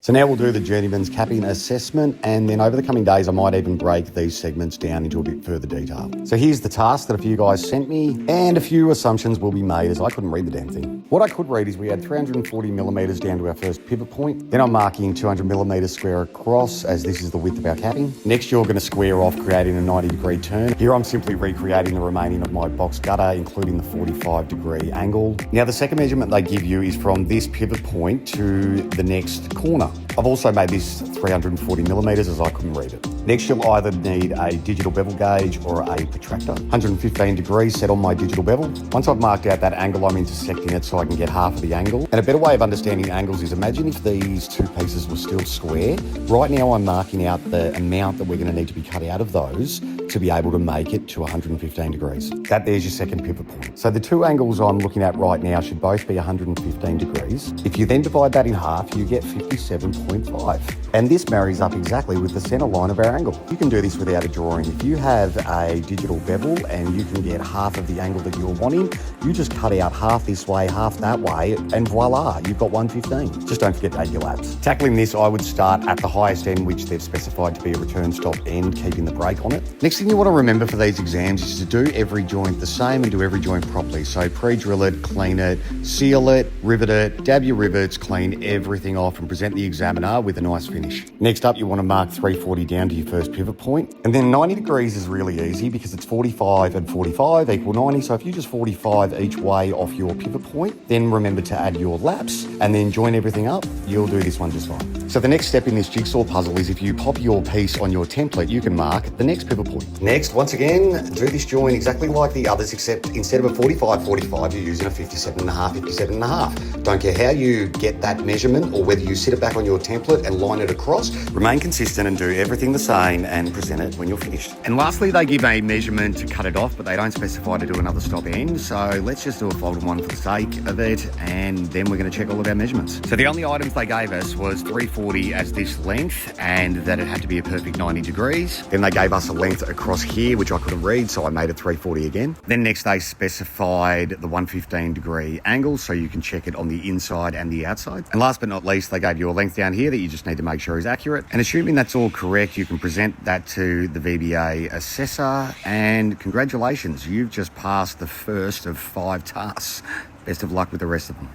So now we'll do the Journeyman's capping assessment, and then over the coming days I might even break these segments down into a bit further detail. So here's the task that a few guys sent me, and a few assumptions will be made as I couldn't read the damn thing. What I could read is we had 340 millimetres down to our first pivot point. Then I'm marking 200 millimetres square across, as this is the width of our capping. Next you're going to square off, creating a 90-degree turn. Here I'm simply recreating the remaining of my box gutter, including the 45-degree angle. Now the second measurement they give you is from this pivot point to the next corner. I've also made this 340 millimetres as I couldn't read it. Next you'll either need a digital bevel gauge or a protractor. 115 degrees set on my digital bevel. Once I've marked out that angle, I'm intersecting it so I can get half of the angle. And a better way of understanding angles is, imagine if these two pieces were still square. Right now I'm marking out the amount that we're going to need to be cut out of those to be able to make it to 115 degrees. There's your second pivot point. So the two angles I'm looking at right now should both be 115 degrees. If you then divide that in half, you get 57.5. And this marries up exactly with the center line of our angle. You can do this without a drawing. If you have a digital bevel and you can get half of the angle that you're wanting, you just cut out half this way, half that way, and voila, you've got 115. Just don't forget to add your laps. Tackling this, I would start at the highest end, which they've specified to be a return stop end, keeping the brake on it. Next thing you want to remember for these exams is to do every joint the same and do every joint properly. So pre-drill it, clean it, seal it, rivet it, dab your rivets, clean everything off and present the examiner with a nice finish. Next up, you want to mark 340 down to your first pivot point. And then 90 degrees is really easy because it's 45 and 45 equal 90. So if you just 45 each way off your pivot point, then remember to add your laps and then join everything up, you'll do this one just fine. So the next step in this jigsaw puzzle is if you pop your piece on your template, you can mark the next pivot point. Next, once again, do this join exactly like the others, except instead of a 45-45, you're using a 57.5. Don't care how you get that measurement or whether you sit it back on your template and line it across. Remain consistent and do everything the same and present it when you're finished. And lastly, they give a measurement to cut it off, but they don't specify to do another stop end. So let's just do a folded one for the sake of it, and then we're going to check all of our measurements. So the only items they gave us was 340 as this length and that it had to be a perfect 90 degrees. Then they gave us a length across here, which I couldn't read, so I made it 340 again. Then next they specified the 115 degree angle, so you can check it on the inside and the outside. And last but not least, they gave you a length down here that you just need to make sure is accurate. And assuming that's all correct, you can present that to the VBA assessor, and congratulations, you've just passed the first of 5 tasks. Best of luck with the rest of them.